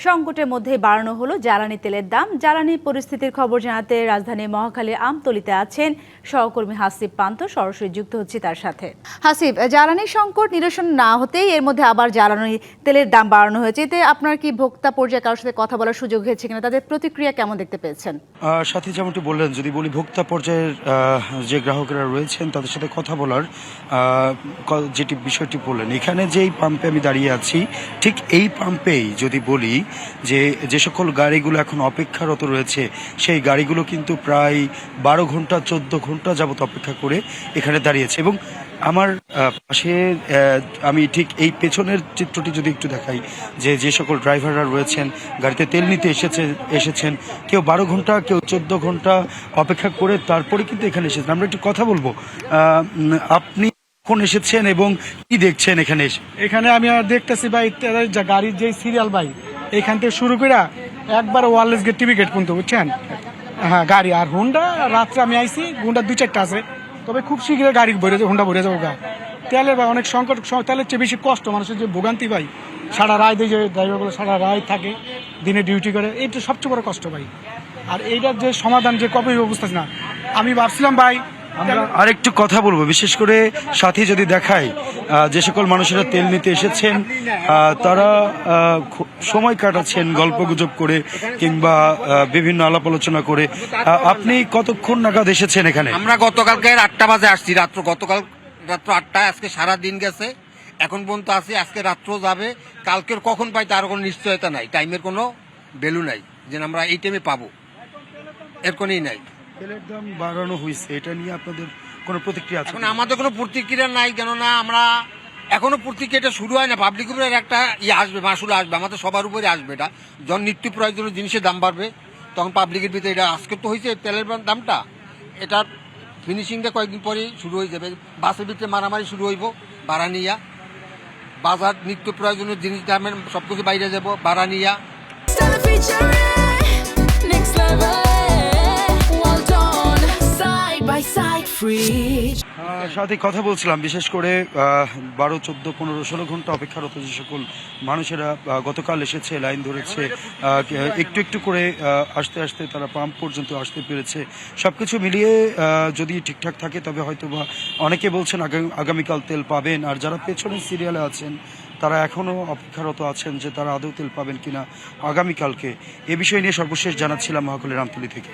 সংকটের মধ্যে বাড়ানো হলো জ্বালানি তেলের দাম। জ্বালানি পরিস্থিতির খবর জানাতে রাজধানীর মহাখালীর আমতলীতে আছেন সহকর্মী হাসিব পান্ত। সরাসরি যুক্ত হচ্ছে তার সাথে। হাসিব, জ্বালানি সংকট নিরসন না হতেই এর মধ্যে আবার জ্বালানি তেলের দাম বাড়ানো হয়েছে। এতে আপনার কি ভোক্তা পর্যায়ে কারোর সাথে কথা বলার সুযোগ হয়েছে কিনা, তাদের প্রতিক্রিয়া কেমন দেখতে পেয়েছেন? সাথী যেমনটি বললেন, যদি বলি ভোক্তা পর্যায়ের যে গ্রাহকেরা রয়েছেন তাদের সাথে কথা বলার যেটি বিষয়টি বললেন, এখানে যেই পাম্পে আমি দাঁড়িয়ে আছি ঠিক এই পাম্পেই যদি বলি যে সকল গাড়িগুলো এখন অপেক্ষারত রয়েছে সেই গাড়িগুলো কিন্তু প্রায় 12 ঘন্টা 14 ঘন্টা যাবত অপেক্ষা করে এখানে দাঁড়িয়েছে। এবং আমার পাশে আমি ঠিক এই পেছনের চিত্রটি যদি একটু দেখাই, যে সকল ড্রাইভাররা রয়েছেন গাড়িতে তেল নিতে এসেছেন কেউ 12 ঘন্টা কেউ 14 ঘন্টা অপেক্ষা করে তারপরে কিন্তু এখানে এসেছেন। আমরা একটু কথা বলবো। আপনি কখন এসেছেন এবং কি দেখছেন এখানে এসে? এখানে আমি আর দেখতেছি ভাই, গাড়ির যে সিরিয়াল ভাই এখান থেকে শুরু করে একবার ওয়ারলেস গেট টিভি গেট পর্যন্ত, বুঝছেন? হ্যাঁ, গাড়ি আর হুন্ডা রাত্রে আমি আইছি, হুন্ডা 2-4টা আছে, তবে খুব শীঘ্রই গাড়ি হুন্ডা ভরে যাবো গা। তেলের ভাই অনেক সংকট, তেলের চেয়ে বেশি কষ্ট মানুষের যে ভোগান্তি ভাই, সারা রায় দিয়ে যে ড্রাইভারগুলো সারা রায় থাকে, দিনে ডিউটি করে, এইটা সবচেয়ে বড় কষ্ট ভাই। আর এইটার যে সমাধান যে কবে ব্যবস্থা না, আমি ভাবছিলাম ভাই আরেকটু কথা বলবো, বিশেষ করে সাথী যদি দেখায় যে সকল মানুষেরা তেল নিতে এসেছেন তারা সময় কাটাচ্ছেন গল্পগুজব করে কিংবা বিভিন্ন আলাপ আলোচনা করে। আপনি কতক্ষণ নাগাদ এসেছেন এখানে? আমরা গতকালকে 8টা বাজে আসছি, গতকাল রাত্র 8টায়, আজকে সারা দিন গেছে, এখন পর্যন্ত আছি, আজকে রাত্র যাবে, কালকের কখন পাই তার কোনো নিশ্চয়তা নাই, টাইমের কোনো ভ্যালু নাই যে আমরা এই টাইমে পাবো, এর কোনই নাই। তেলের দাম বাড়ানো হয়েছে, এটা নিয়ে আপনাদের কোনো প্রতিক্রিয়া আছে? এখন আমাদের কোনো প্রতিক্রিয়া নাই, কেননা আমরা এখনো প্রতিক্রিয়াটা শুরু হয় না। পাবলিক উপরে একটা আসবে, মাসুল আসবে, আমাদের সবার উপরে আসবে। এটা যখন নিত্য প্রয়োজনীয় জিনিসের দাম বাড়বে তখন পাবলিকের ভিতরে এটা আজকে তো হয়েছে তেলের দামটা, এটার ফিনিশিংটা কয়েকদিন পরেই শুরু হয়ে যাবে। বাসের ভিতরে মারামারি শুরু হইব ভাড়া নিয়া, বাজার নিত্য প্রয়োজনীয় জিনিস দামের সবকিছু বাইরে যাব ভাড়া নিয়া। সাথে কথা বলছিলাম, বিশেষ করে 12, 14, 15, 16 ঘন্টা অপেক্ষারত যে সকল মানুষেরা গতকাল এসেছে, লাইন ধরেছে, একটু একটু করে আস্তে আস্তে তারা পাম্প পর্যন্ত আসতে পেরেছে। সবকিছু মিলিয়ে যদি ঠিকঠাক থাকে তবে হয়তো বা অনেকে বলছেন আগামীকাল তেল পাবেন। আর যারা পেছনের সিরিয়ালে আছেন তারা এখনও অপেক্ষারত আছেন যে তারা আদৌ তেল পাবেন কিনা আগামীকালকে। এ বিষয় নিয়ে সর্বশেষ জানাচ্ছিলাম মহাখালীর আমতলী থেকে।